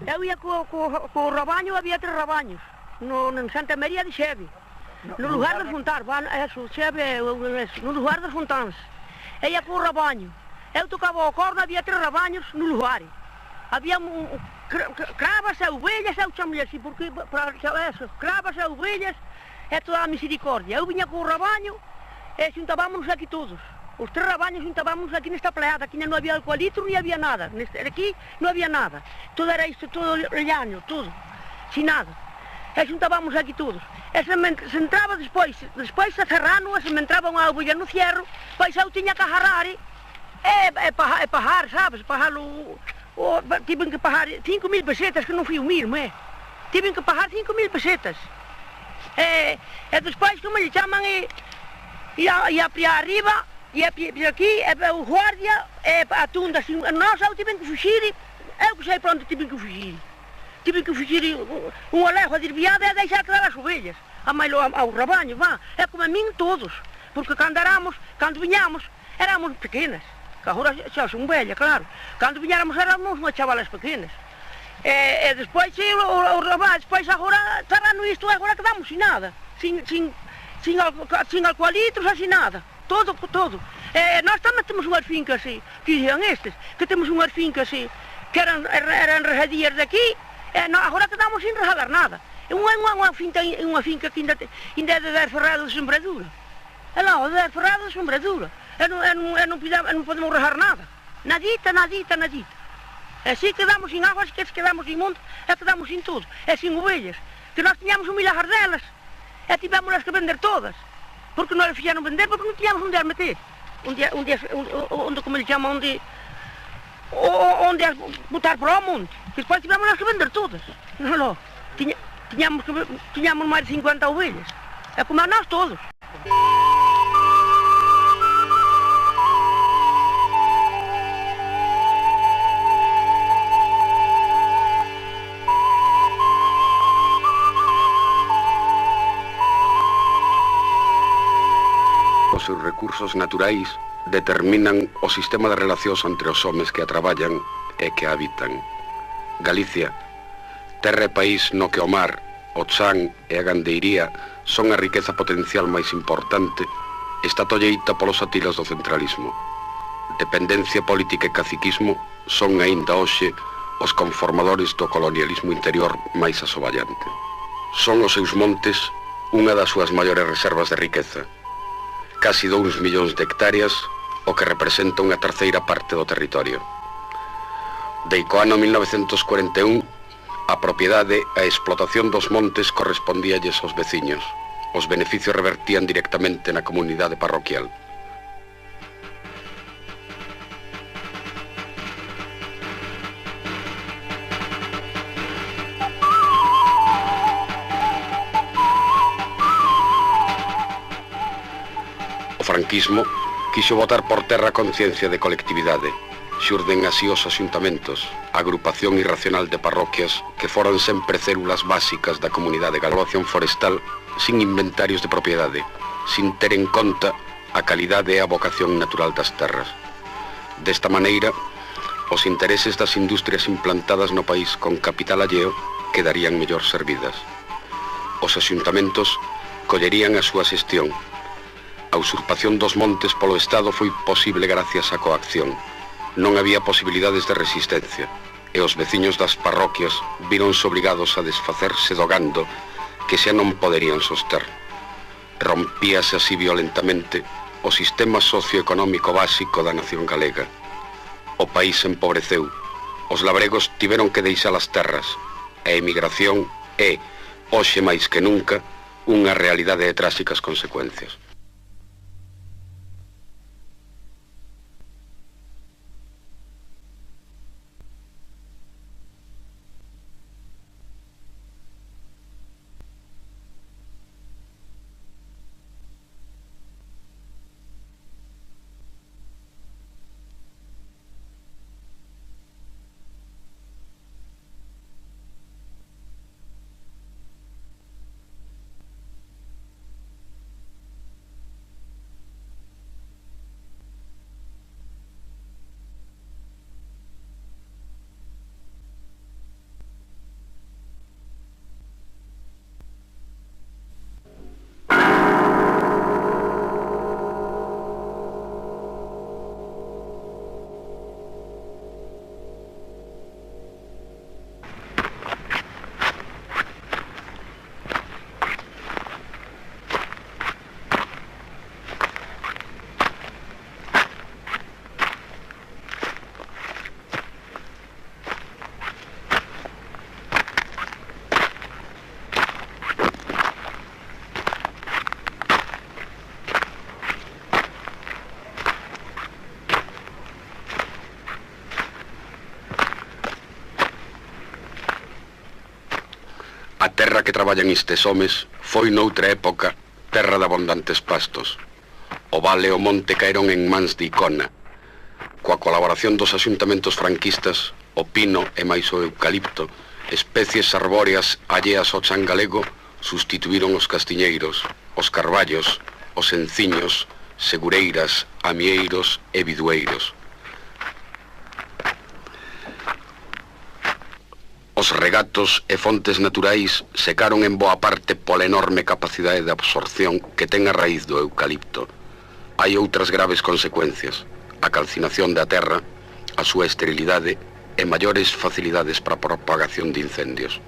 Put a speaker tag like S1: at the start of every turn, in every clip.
S1: Eu ia co rabaño, había 3 rabaños, en Santa María de Xeve, no lugar das Fontás, Xeve, no lugar das Fontáns. Eu ia co rabaño, eu tocaba o corno, había 3 rabaños no lugar. Había cravas e ovelhas, eu chamo-lhe assim, porque cravas e ovelhas é toda a misericórdia. Eu vinha com o rabaño e juntábamos aqui todos. Os 3 rabaños juntábamos aqui nesta pleada, aqui não havia eucalipto, nem havia nada. Aqui não havia nada. Tudo era isto, todo lhanho, tudo, sem nada. E juntábamos aqui todos. E se entrava depois a serrano, se me entrava uma ovelha no cierro, pois eu tinha que agarrar e pagar, sabes, pagar tive que pagar 5.000 pesetas, que não fui o mesmo, tive que pagar 5.000 pesetas. E depois, como lhe chamam, ia para arriba, ia para aqui, o guardia, a tunda, assim, nós eu tive que fugir, eu que sei para onde tive que fugir. Tive que fugir uma légua desviada e deixar quedar as ovelhas, ao rabanho, vá. É como a mim todos, porque quando vinhamos, éramos pequenas. Que agora xa son velha, claro. Cando viñáramos éramos unhas chavalas pequenas. E despois, o rapaz, despois agora, tarano isto, agora quedamos sin nada. Sin alcoholitos, sin nada. Todo. Nós tamén temos unhas fincas, que dixan estes, que temos unhas fincas, que eran rejadías de aquí, agora quedamos sin rejadar nada. Unha finca que ainda é de 10 ferrados de sembradura. É lá, de 10 ferrados de sembradura. Non podemos rejar nada. Nadita. E así quedamos sin aguas, que quedamos sin monte, e quedamos sin tudo. E sin ovelhas, que nós tiñamos un milhares delas, e tivémolas que vender todas. Porque non as fixeron vender, porque non tiñamos onde as meter. Onde como ele chama, onde as botar para o monte. Que despois tivémolas que vender todas. Non, tiñamos máis de 50 ovelhas. É como a nós todos.
S2: Os seus recursos naturais determinan o sistema de relacións entre os homes que a traballan e que a habitan. Galicia, terra e país no que o mar, o chan e a gandeiría son a riqueza potencial máis importante, está tolleita polos atilas do centralismo. Dependencia política e caciquismo son aínda hoxe os conformadores do colonialismo interior máis asoballante. Son os seus montes unha das súas maiores reservas de riqueza. Casi 2 millóns de hectáreas, o que representa unha terceira parte do territorio. Deico ano 1941, a propiedade e a explotación dos montes correspondíalles aos veciños. Os beneficios revertían directamente na comunidade parroquial. O franquismo quixo botar por terra a conciencia de colectividade. Xurden así os axuntamentos, a agrupación irracional de parroquias que foran sempre células básicas da comunidade galvación forestal sin inventarios de propiedade, sin ter en conta a calidade e a vocación natural das terras. Desta maneira, os intereses das industrias implantadas no país con capital alleo quedarían mellor servidas. Os axuntamentos collerían a súa xestión. A usurpación dos montes polo Estado foi posible gracias á coacción. Non había posibilidades de resistencia, e os veciños das parroquias víronse obrigados a desfacerse do gando que xa non poderían soster. Rompíase así violentamente o sistema socioeconómico básico da nación galega. O país empobreceu, os labregos tiveron que deixar as terras, a emigración é, hoxe máis que nunca, unha realidade de tráxicas consecuencias. A terra que traballan estes homes foi noutra época terra de abundantes pastos. O vale e o monte caeron en mans de Icona. Coa colaboración dos axuntamentos franquistas, o pino e máis o eucalipto, especies arbóreas alleas ao chan galego, sustituíron os castiñeiros, os carballos, os enciños, segureiras, amieiros e bidueiros. Os regatos e fontes naturais secaron en boa parte pola enorme capacidade de absorción que ten a raíz do eucalipto. Hai outras graves consecuencias: a calcinación da terra, a súa esterilidade e maiores facilidades para a propagación de incendios.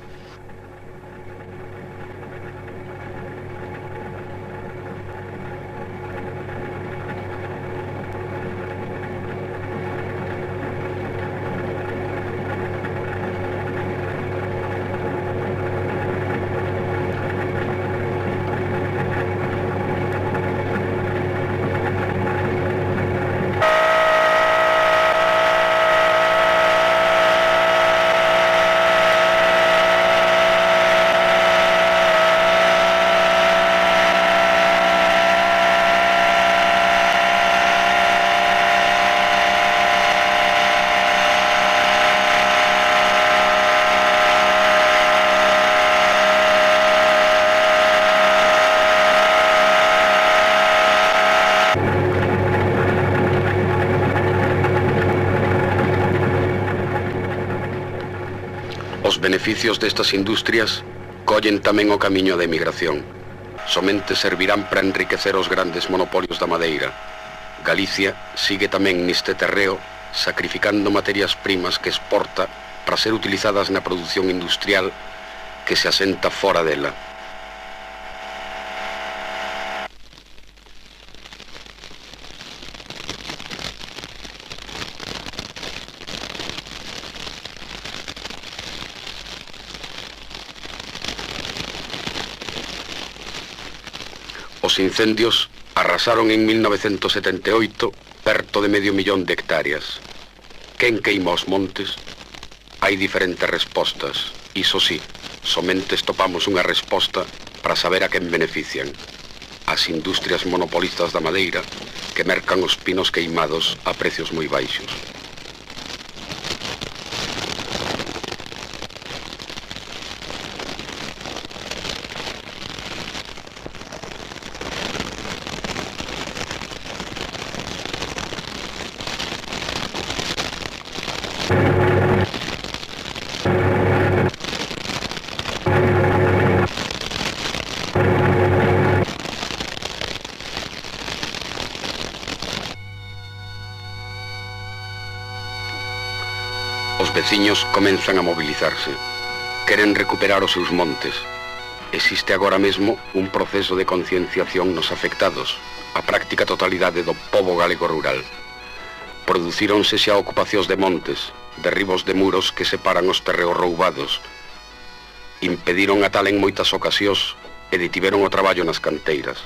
S2: Os beneficios destas industrias collen tamén o camiño da emigración. Somente servirán para enriquecer os grandes monopolios da madeira. Galicia sigue tamén neste terreo sacrificando materias primas que exporta para ser utilizadas na produción industrial que se asenta fora dela. Os incendios arrasaron en 1978 perto de 500.000 de hectáreas. Quen queima os montes? Hai diferentes respostas. Iso sí, somente estopamos unha resposta para saber a quen benefician. As industrias monopolistas da madeira que mercan os pinos queimados a precios moi baixos. Os veciños comenzan a mobilizarse. Queren recuperar os seus montes. Existe agora mesmo un proceso de concienciación nos afectados, a práctica totalidade do pobo galego rural. Producíronse xa ocupacións de montes, derribos de muros que separan os terreos roubados. Impediron a tal en moitas ocasións e detiveron o traballo nas canteiras.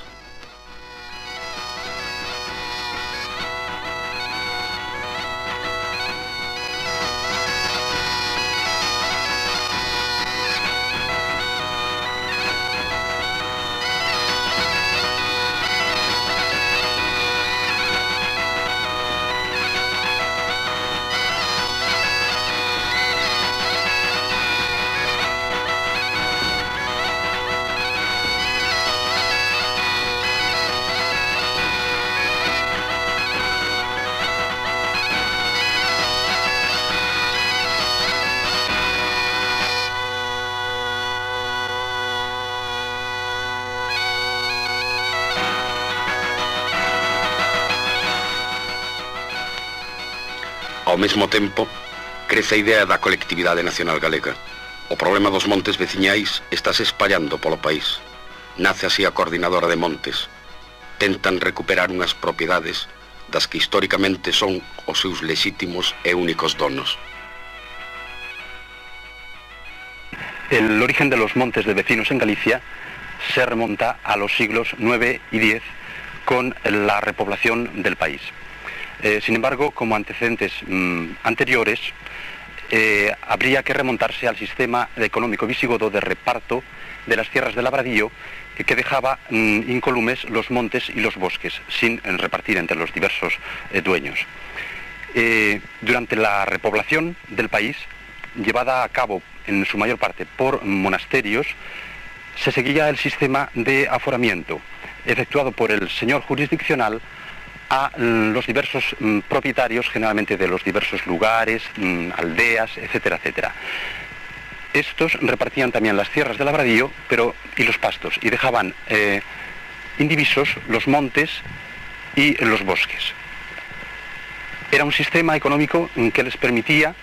S2: Ao mesmo tempo, crece a idea da colectividade nacional galega. O problema dos montes veciñais estáse espallando polo país. Nace así a Coordinadora de Montes. Tentan recuperar unhas propiedades das que históricamente son os seus lexítimos e únicos donos.
S3: El origen de los montes de vecinos en Galicia se remonta a los siglos IX y X con la repoblación del país. Sin embargo, como antecedentes anteriores, habría que remontarse al sistema económico visigodo de reparto de las tierras del labradío, que dejaba incólumes los montes y los bosques, sin repartir entre los diversos dueños. Durante la repoblación del país, llevada a cabo en su mayor parte por monasterios, se seguía el sistema de aforamiento, efectuado por el señor jurisdiccional a los diversos propietarios, generalmente de los diversos lugares, aldeas, etcétera, etcétera. Estos repartían también las tierras del labradío y los pastos, y dejaban indivisos los montes y los bosques. Era un sistema económico que les permitía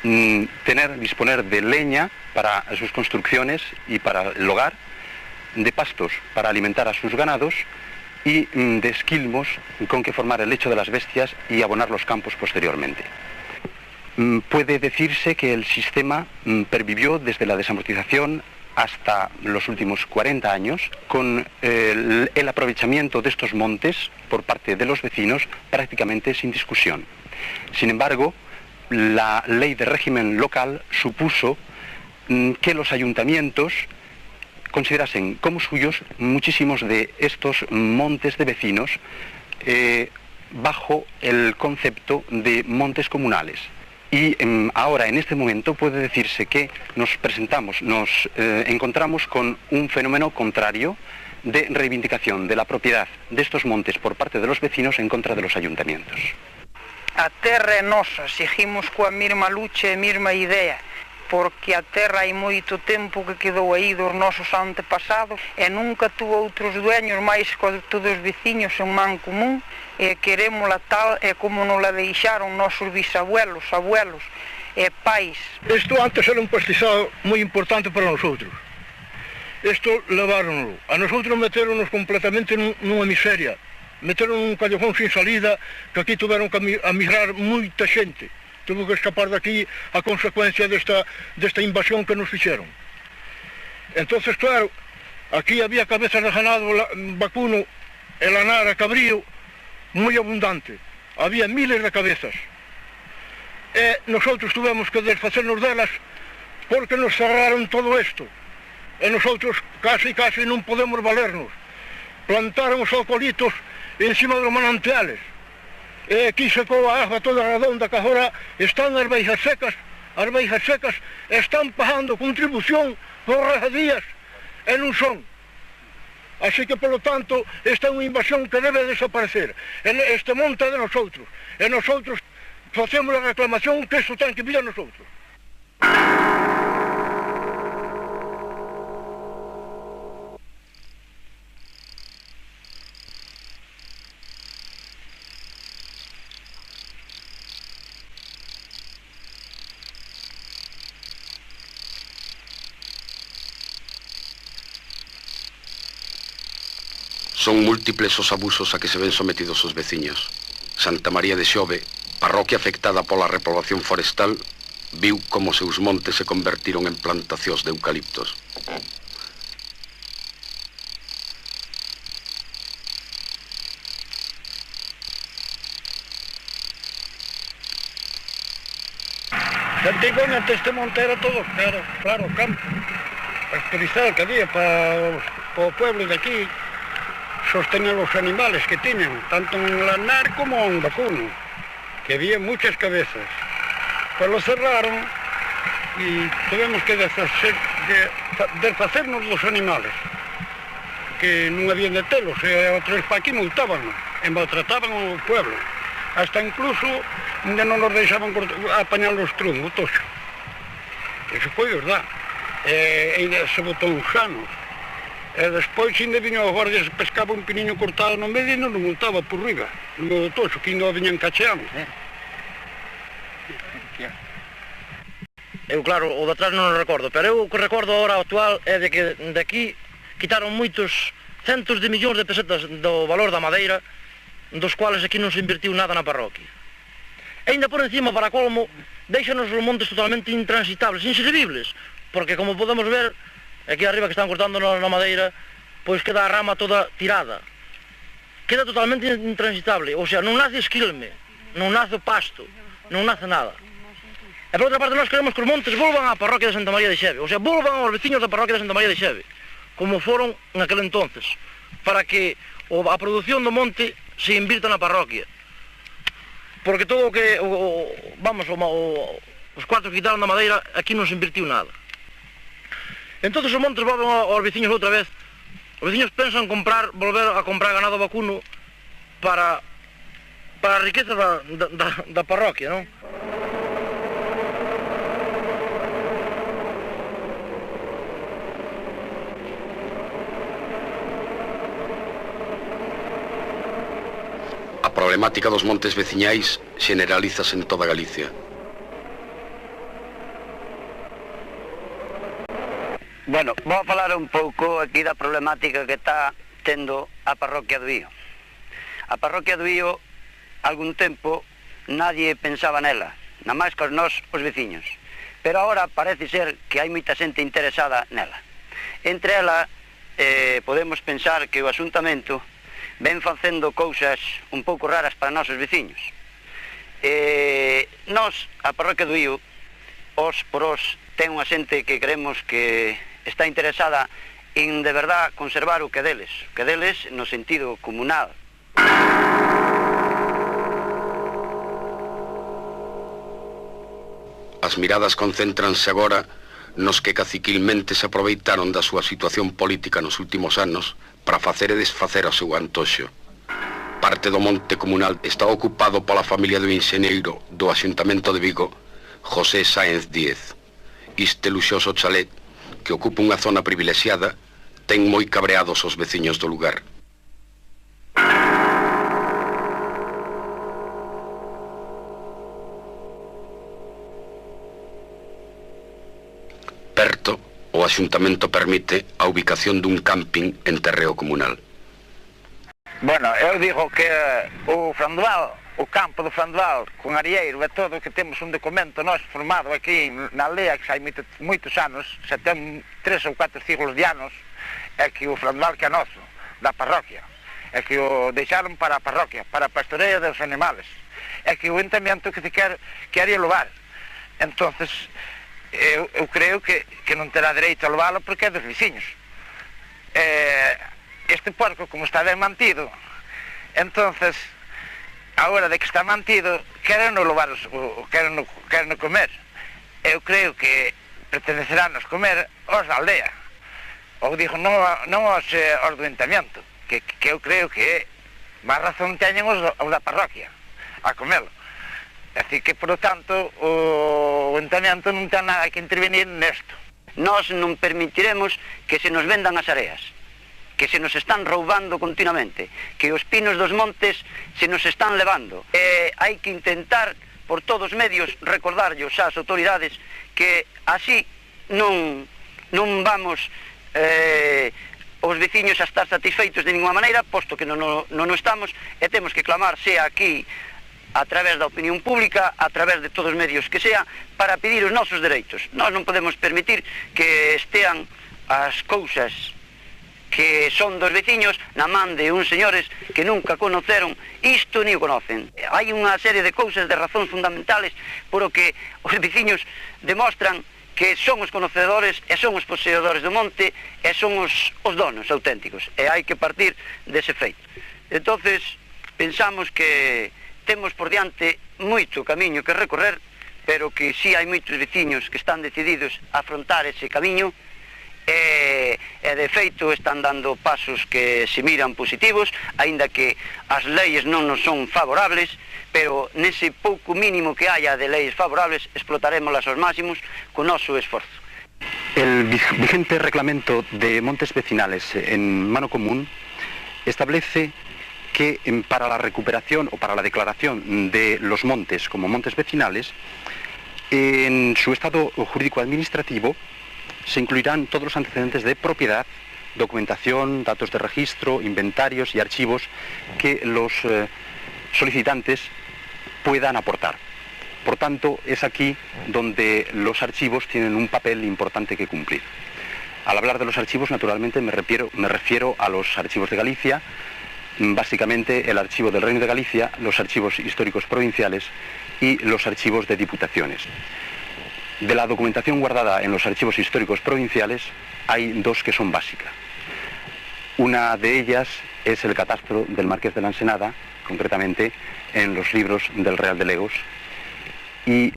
S3: disponer de leña para sus construcciones y para el hogar, de pastos para alimentar a sus ganados y de esquilmos con que formar el lecho de las bestias y abonar los campos posteriormente. Puede decirse que el sistema pervivió desde la desamortización hasta los últimos 40 años, con el aprovechamiento de estos montes por parte de los vecinos prácticamente sin discusión. Sin embargo, la ley de régimen local supuso que los ayuntamientos considerasen como suyos muchísimos de estos montes de vecinos bajo el concepto de montes comunales. Y ahora, en este momento, puede decirse que nos encontramos con un fenómeno contrario de reivindicación de la propiedad de estos montes por parte de los vecinos en contra de los ayuntamientos.
S4: A terra é nosa, seguimos coa mesma lucha e a mesma idea, porque a terra hai moito tempo que quedou aí dos nosos antepasados e nunca tuvo outros dueños máis que todos os veciños en man común, e querémola tal e como nos la deixaron nosos bisabuelos, abuelos e pais.
S5: Isto antes era un pastizado moi importante para nosotros. Isto leváronlo. A nosotros meteronos completamente nunha miseria. Meteron un callejón sin salida, que aquí tuveron que migrar moita xente. Tuvo que escapar daqui a consecuencia desta invasión que nos fixeron. Entonces, claro, aquí había cabezas de ganado vacuno e lanar e cabrío moi abundante. Había miles de cabezas. E nosotros tuvemos que desfacernos delas porque nos cerraron todo isto. E nosotros casi non podemos valernos. Plantaron os alcoholitos encima dos manantiales. E aquí secou a agua toda redonda, que agora están as beijas secas están pagando contribución por regadías e non son. Así que, polo tanto, esta é unha invasión que debe desaparecer. Este monte é de nosotros. E nosotros facemos a reclamación que isto ten que vir a nosotros.
S2: Son múltiples os abusos a que se ven sometidos os veciños. Santa María de Xove, parroquia afectada pola repoblación forestal, viu como seus montes se convertiron en plantacións de eucaliptos.
S5: Antigamente este monte era todo, claro, campo. Pastorizado que había para o pueblo de aquí, sostener los animales que tienen, tanto en lanar como en vacuno, que había muchas cabezas. Pues lo cerraron y tuvimos que deshacernos los animales, que no habían de telos, otros para aquí multaban e maltrataban ao pueblo. Hasta incluso ainda non nos deixaban apañar os trundos, o toxo. Eso foi verdad. Ainda se botou uns anos. E despois ainda viño os guardias, pescaba un piniño cortado no medio e non o multaba por riba, no toxo, que ainda viñan cacheando.
S6: Eu, claro, o de atrás non o recordo, pero eu o que recordo agora actual é de que de aquí quitaron moitos centos de millóns de pesetas do valor da madeira, dos cuales aquí non se invertiu nada na parroquia. E ainda por encima, para colmo, deixanos os montes totalmente intransitables, inservibles, porque como podemos ver, aquí arriba que están cortando na madeira, pois queda a rama toda tirada. Queda totalmente intransitable, o sea, non nace esquilme, non nace pasto, non nace nada. E por outra parte, nós queremos que os montes volvan á parroquia de Santa María de Xeve, o sea, volvan aos veciños da parroquia de Santa María de Xeve, como foron en aquel entonces, para que a produción do monte se invirta na parroquia. Porque todo o que, os cuartos que quitaron da madeira, aquí non se invirtiu nada. Entón os montes volven aos veciños outra vez. Os veciños pensan volver a comprar ganado vacuno para a riqueza da parroquia, non?
S2: A problemática dos montes veciñais generalízase en toda Galicia.
S7: Bueno, vou falar un pouco aquí da problemática que está tendo a parroquia do Ío. A parroquia do Ío, algún tempo, nadie pensaba nela, nada máis que nós, os veciños. Pero agora parece ser que hai moita xente interesada nela. Entre ela, podemos pensar que o Asuntamento ven facendo cousas un pouco raras para nosos veciños. Nós, a parroquia do Ío, ten unha xente que creemos que está interesada en de verdad conservar o que deles no sentido comunal.
S2: As miradas concéntranse agora nos que caciquilmente se aproveitaron da súa situación política nos últimos anos para facer e desfacer o seu antoxo. Parte do monte comunal está ocupado pola familia do enxeñeiro do Axuntamento de Vigo, José Sáenz Díez. Este luxoso chalet, que ocupa unha zona privilexiada, ten moi cabreados os veciños do lugar. Perto, o Axuntamento permite a ubicación dun camping en terreo comunal.
S8: Bueno, eu digo que o Frandual, o campo do Frandual, con Arieiro e todo, que temos un documento nós formado aquí na aldea, que hai moitos anos, xa ten 3 ou 4 siglos de anos, é que o Frandual que é noso, da parroquia, é que o deixaron para a parroquia, para a pastoreia dos animales, é que o Ayuntamiento que se quería levar. Entonces, eu creo que non terá dereito a levalo porque é dos veciños. Este porco, como está ben mantido, entonces, a hora de que está mantido, queren levar, queren comer. Eu creo que pertenecerán-nos comer aos da aldea. Ou digo, non aos do Ayuntamiento, que eu creo que máis razón teñen os da parroquia a comelo. Así que, por lo tanto, o Ayuntamiento non ten nada que intervenir nesto.
S7: Nós non permitiremos que se nos vendan as areas, que se nos están roubando continuamente, que os pinos dos montes se nos están levando. Hai que intentar, por todos os medios, recordarllos ás autoridades que así non vamos os veciños a estar satisfeitos de ninguna maneira, posto que non estamos, e temos que clamar, sea aquí, a través da opinión pública, a través de todos os medios que sea, para pedir os nosos dereitos. Nós non podemos permitir que estean as cousas que son dos veciños na man de uns señores que nunca conoceron isto ni o conocen. Hai unha serie de cousas, de razóns fundamentales por o que os veciños demostran que son os conocedores e son os poseedores do monte e son os donos auténticos, e hai que partir dese feito. Entonces, pensamos que temos por diante moito camiño que recorrer, pero que si hai moitos veciños que están decididos a afrontar ese camiño, e de feito están dando pasos que se miran positivos, aínda que as leis non nos son favorables, pero nese pouco mínimo que haya de leis favorables explotarémolas aos máximos con noso esforzo.
S3: El vigente reglamento de montes vecinales en mano común establece que para la recuperación o para la declaración de los montes como montes vecinales, en su estado jurídico-administrativo se incluirán todos los antecedentes de propiedad, documentación, datos de registro, inventarios y archivos que los solicitantes puedan aportar. Por tanto, es aquí donde los archivos tienen un papel importante que cumplir. Al hablar de los archivos, naturalmente, me refiero a los archivos de Galicia, básicamente el archivo del Reino de Galicia, los archivos históricos provinciales y los archivos de diputaciones. De la documentación guardada en los archivos históricos provinciales hay dos que son básicas. Una de ellas es el catastro del Marqués de la Ensenada, concretamente en los libros del Real de Legos, y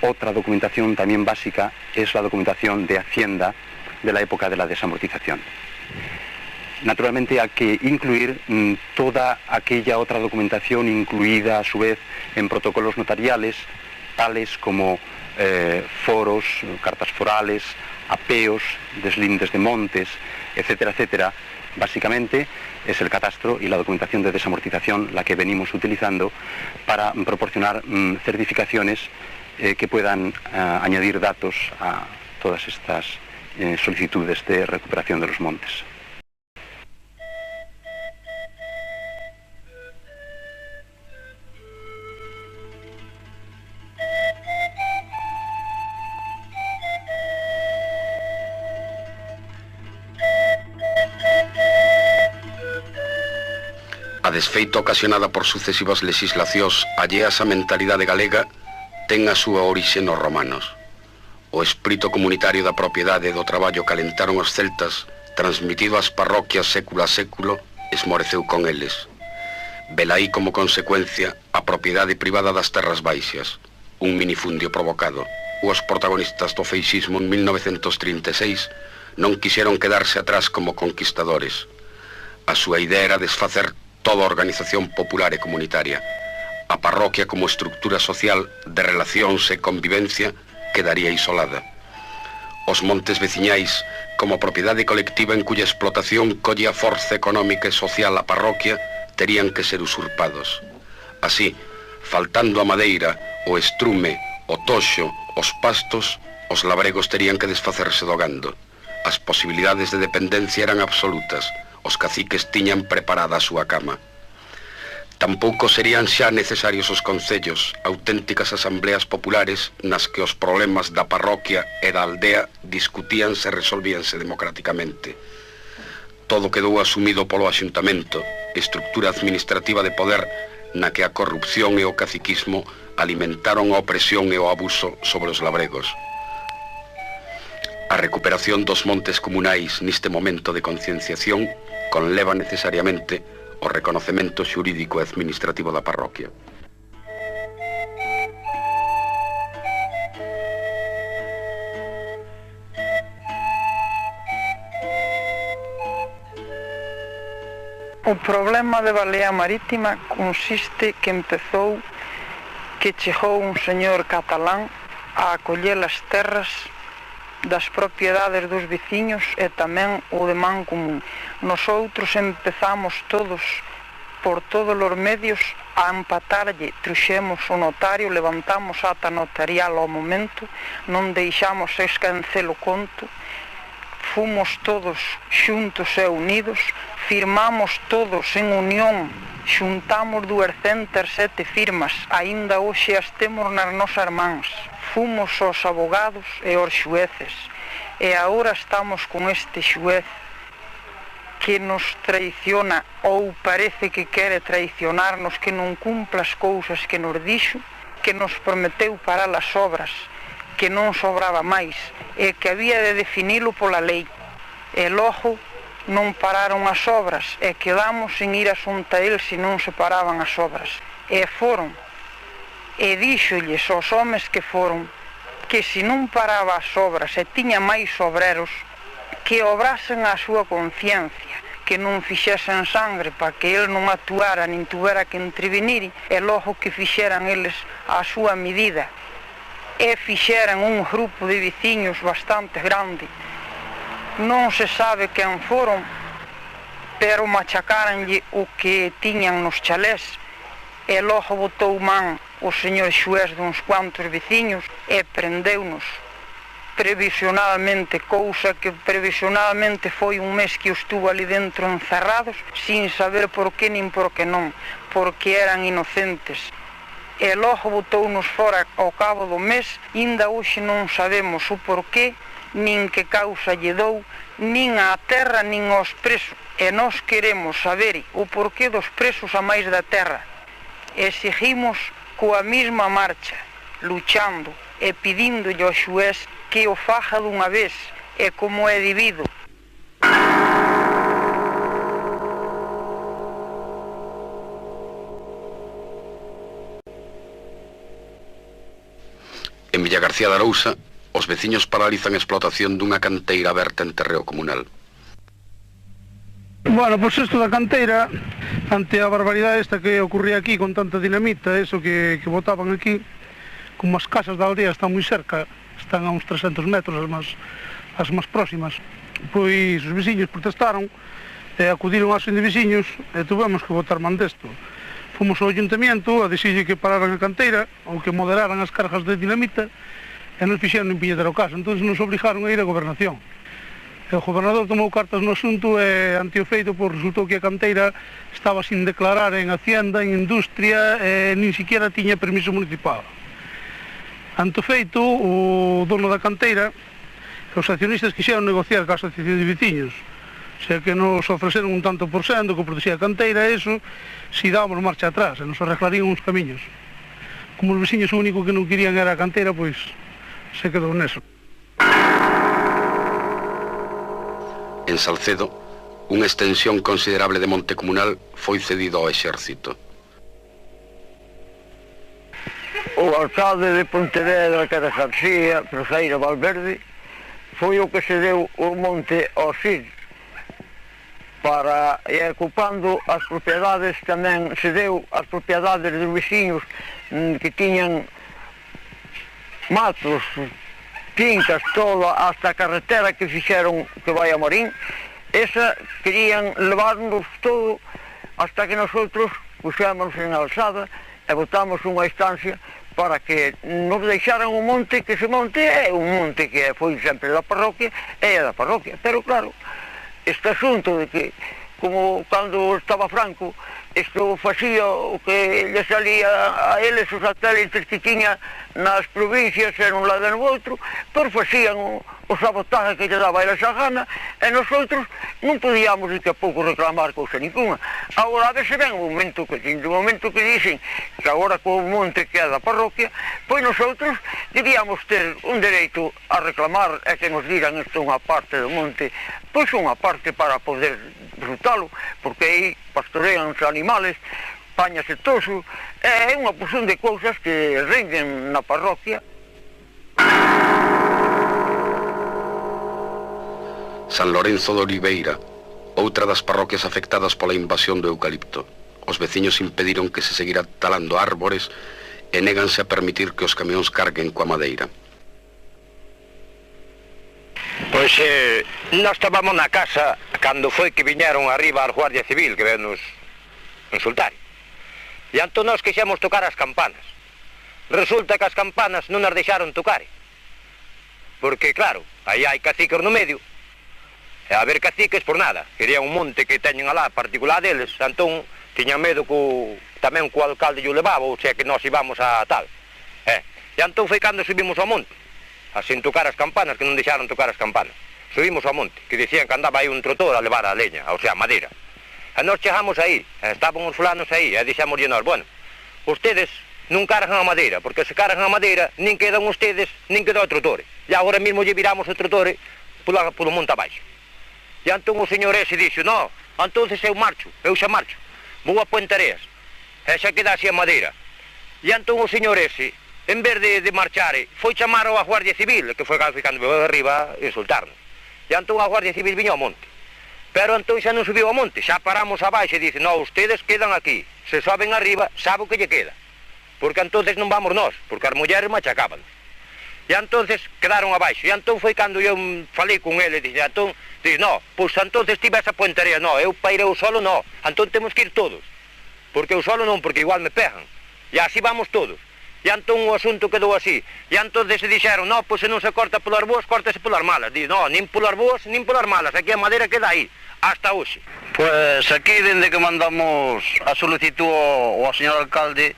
S3: otra documentación también básica es la documentación de Hacienda de la época de la desamortización. Naturalmente hay que incluir toda aquella otra documentación incluida a su vez en protocolos notariales, tales como foros, cartas forales, apeos, deslindes de montes, etcétera, etcétera. Básicamente es el catastro y la documentación de desamortización la que venimos utilizando para proporcionar certificaciones que puedan añadir datos a todas estas solicitudes de recuperación de los montes.
S2: A desfeito ocasionada por sucesivas legislacións alleas á mentalidade galega ten a súa orixe nos romanos. O espírito comunitario da propiedade e do traballo que alentaron os celtas, transmitido ás parroquias século a século, esmoreceu con eles. Velaí como consecuencia a propiedade privada das terras baixas, un minifundio provocado. Os protagonistas do feixismo en 1936 non quixeron quedarse atrás como conquistadores. A súa idea era desfacer toda a organización popular e comunitaria. A parroquia como estructura social de relacións e convivencia quedaría isolada. Os montes veciñais como propiedade colectiva en cuya explotación colle a forza económica e social a parroquia terían que ser usurpados. Así, faltando a madeira, o estrume, o toxo, os pastos, os labregos terían que desfacerse do gando. As posibilidades de dependencia eran absolutas. Os caciques tiñan preparada a súa cama. Tampouco serían xa necesarios os concellos, auténticas asambleas populares nas que os problemas da parroquia e da aldea discutíanse e resolvíanse democráticamente. Todo quedou asumido polo axuntamento, estructura administrativa de poder na que a corrupción e o caciquismo alimentaron a opresión e o abuso sobre os labregos. A recuperación dos montes comunais neste momento de concienciación conleva necesariamente o reconocemento xurídico e administrativo da parroquia.
S4: O problema de Balea Marítima consiste que empezou que chegou un señor catalán a acoller as terras das propiedades dos veciños e tamén o de man común. Nosoutros empezamos todos, por todos os medios, a empatarlle, truxemos o notario, levantamos ata notarial ao momento, non deixamos escancelo conto, fomos todos xuntos e unidos, firmamos todos en unión, xuntamos 207 firmas, aínda hoxe as temos nas nosas mans. Fomos os abogados e os xueces, e agora estamos con este xuez que nos traiciona ou parece que quere traicionarnos, que non cumpla as cousas que nos dixo, que nos prometeu parar as obras, que non sobraba máis, e que había de definilo pola lei. E logo non pararon as obras, e quedamos en ir a xunta el se non se paraban as obras. E foron, e díxolles aos homes que foron, que se non paraba as obras e tiña máis obreros, que obrasen a súa conciencia, que non fixesen sangre para que el non actuara nin tuvera que intervenir, e logo que fixeran eles a súa medida, e fixeran un grupo de veciños bastante grande. Non se sabe quen foron, pero machacaranlle o que tiñan nos chalés, e logo botou man o señor xuez duns cuantos veciños e prendeu-nos previsionalmente, cousa que previsionalmente foi un mes que estuvo ali dentro encerrados, sin saber por que nin por que non, porque eran inocentes. E logo botounos fora ao cabo do mes, inda hoxe non sabemos o porqué, nin que causa lle dou, nin á terra, nin aos presos. E nós queremos saber o porqué dos presos a máis da terra. E seguimos coa mesma marcha, luchando, e pedíndolle ao xuez que o faja dunha vez, e como é debido.
S2: En Villagarcía de Arousa, os veciños paralizan a explotación dunha canteira aberta en terreo comunal.
S9: Bueno, pois isto da canteira, ante a barbaridade esta que ocurría aquí con tanta dinamita, eso que botaban aquí, como as casas da aldea están moi cerca, están a uns 300 metros as máis próximas, pois os veciños protestaron, acudiron aos de veciños e tuvemos que botar man desto. Fomos ao ayuntamiento a dicirlle que pararan a canteira ou que moderaran as cargas de dinamita e nos fixeron en pilletero caso, entón nos obrigaron a ir a gobernación. O gobernador tomou cartas no asunto e ante o feito pois resultou que a canteira estaba sin declarar en Hacienda, en Industria e nin siquiera tiña permiso municipal. Ante o feito, o dono da canteira, os accionistas quixeron negociar ca asociación de veciños, o sea que nos ofreceron un tanto por cento que protexía a canteira e eso, si dábamos marcha atrás, e nos arreglarían uns camiños. Como os veciños o único que non querían era a canteira, pois se quedou neso.
S2: En Salcedo, unha extensión considerable de monte comunal foi cedido ao exército.
S10: O alcalde de Pontevedra, que era García, Cruzeiro Valverde, foi o que se deu o monte ao CID para ir ocupando as propiedades, tamén se deu as propiedades dos veciños que tiñan matos, fincas, todo, hasta a carretera que fixeron que vai a Morín, esa querían levarnos todo hasta que nosotros puxémonos en alzada e botamos unha instancia para que nos deixaran o monte, que ese monte é un monte que foi sempre da parroquia, é da parroquia, pero claro, este asunto de que, como cando estaba Franco, isto facía o que lle salía a eles os satélites que tiña nas provincias e non lá den outro, pero facían o sabotaje que lle daba a eles a gana e nosotros non podíamos de que a pouco reclamar cousa ninguna. Agora, a veces ven o momento que dicen que agora co monte que é da parroquia, pois nosotros debíamos ter un dereito a reclamar e que nos digan isto unha parte do monte, pois unha parte para poder disfrutalo, porque aí pastorean os animales, pañase toso, é unha porción de cousas que renden na parroquia.
S2: San Lorenzo de Oliveira, outra das parroquias afectadas pola invasión do eucalipto. Os veciños impediron que se seguira talando árbores e néganse a permitir que os camións carguen coa madeira.
S11: Pois nós estábamos na casa cando foi que viñeron arriba a Guardia Civil que ven nos insultar. E entón nós quixemos tocar as campanas. Resulta que as campanas non as deixaron tocar. Porque claro, aí hai caciques no medio. E a ver caciques por nada. Querían un monte que teñen alá particular deles. Entón tiñan medo tamén co alcalde lle levaba, ou sea que nós íbamos a tal. E entón foi cando subimos ao monte. Sin tocar as campanas, que non deixaron tocar as campanas. Subimos ao monte, que dicían que andaba aí un trotor a levar a leña, ou sea, a madeira. E nós chegamos aí, estaban os fulanos aí, e dixemos nós, bueno, ustedes non cargan a madeira, porque se cargan a madeira, nin quedan ustedes, nin queda o trotor. E agora mesmo lle viramos o trotor polo monte abaixo. E entón o señor ese dixo, no, entonces eu xa marcho, vou a Puente Areas, e xa queda así a madeira. E entón o señor ese, en vez de marchar, foi chamar a Guardia Civil, que foi cando veio de arriba a insultarnos. E entón a Guardia Civil viña ao monte. Pero entón xa non subiu ao monte, xa paramos abaixo e dice, no, ustedes quedan aquí, se soben arriba, sabe o que lle queda. Porque entonces non vamos nós, porque as mulleres machacaban. E entonces quedaron abaixo, e entón foi cando eu falei con ele, dice, no, pois entonces tive esa puentería, no, eu para ir eu solo, no, entón temos que ir todos. Porque eu solo non, porque igual me pegan. E así vamos todos. E entón o asunto quedou así. E entón se dixeron, no, pois se non se corta polas boas, córtase polas malas. Diz, no, nin polas boas, nin polas malas. Aquí a madeira queda aí, hasta hoxe.
S12: Pois aquí, dende que mandamos a solicitud ao señor alcalde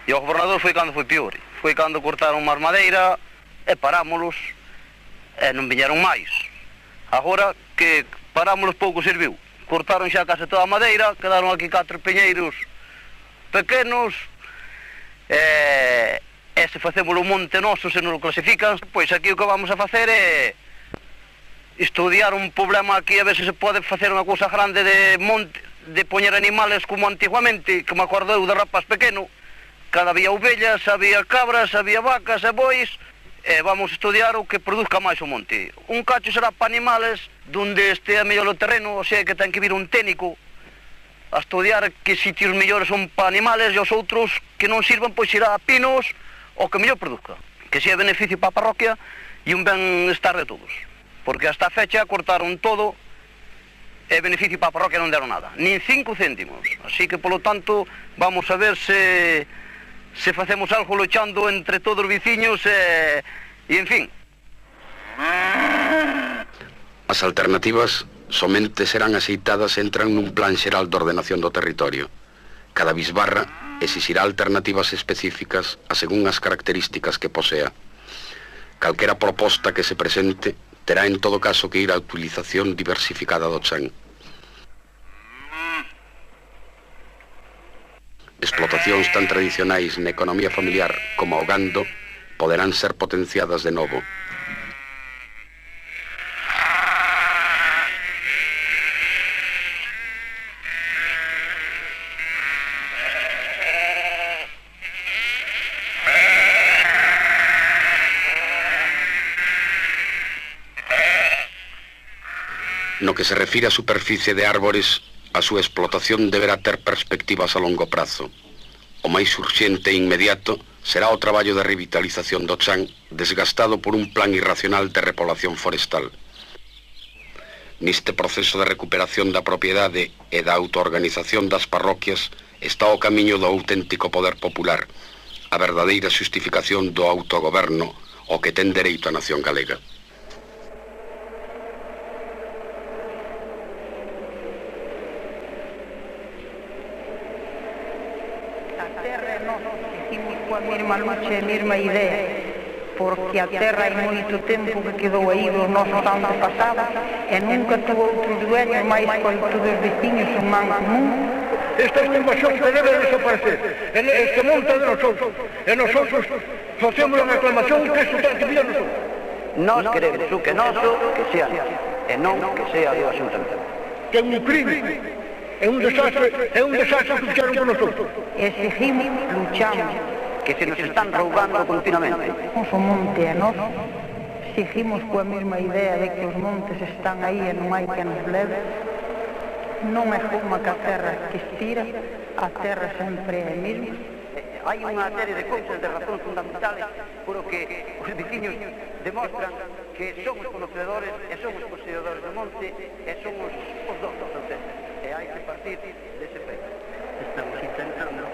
S12: e ao gobernador, foi cando foi pior. Foi cando cortaron máis madeira e parámolos e non viñeron máis. Agora que parámolos pouco serviu. Cortaron xa case toda a madeira, quedaron aquí 4 peñeiros pequenos, e e se facemos o monte noso, se nos clasifican, pois aquí o que vamos a facer é estudiar un problema aquí, a ver se se pode facer unha cousa grande de monte, de poñer animales como antiguamente, que me acordo eu de rapaz pequeno, cada había ovellas, había cabras, había vacas e bois, e vamos estudiar o que produzca máis o monte. Un cacho será para animales, donde estea mellor o terreno, o sea que ten que vir un técnico a estudiar que sitios mellores son para animales e os outros que non sirvan, pois irá a pinos o que mellor produzca, que sea beneficio para a parroquia e un ben-estar de todos, porque hasta a fecha cortaron todo e beneficio para a parroquia non deron nada, nin 5 céntimos, así que polo tanto vamos a ver se facemos algo lochando entre todos os veciños e en fin.
S2: As alternativas somente serán aceitadas se entran nun plan xeral de ordenación do territorio. Cada bisbarra exixirá alternativas específicas a según as características que posea. Calquera proposta que se presente terá en todo caso que ir á utilización diversificada do chan. Explotacións tan tradicionais na economía familiar como o gando poderán ser potenciadas de novo. No que se refire á superficie de árbores, a súa explotación deberá ter perspectivas a longo prazo. O máis urxente e inmediato será o traballo de revitalización do chan desgastado por un plan irracional de repoblación forestal. Neste proceso de recuperación da propiedade e da autoorganización das parroquias está o camiño do auténtico poder popular, a verdadeira xustificación do autogoberno ao que ten dereito a nación galega.
S4: Mesma lucha e mesma idea, porque a terra hai moito tempo que quedou aí dos nosos antepasados e nunca tuvo outros dueños máis que todos os veciños un man común.
S5: Esta é unha invasión que debe desaparecer, este monte de nosotros, e nosotros facemos a reclamación que isto ten que vir a nosotros.
S7: Nós queremos o que noso, que sea e non que sea do Axuntamento.
S5: Que é un crime, é un desastre que fixeron por nosotros.
S4: E seguimos luchando.
S7: Que se nos están roubando continuamente.
S4: O monte é noso, seguimos coa mesma idea de que os montes están aí e non hai que nos leve. Non é como que a terra que estira, a terra sempre é a mesma.
S7: Hai unha serie de cousas, de razóns fundamentales, por o que os veciños demostran que somos conocedores e somos poseedores do monte e somos os donos do terra. E hai que partir dese feito. Estamos intentando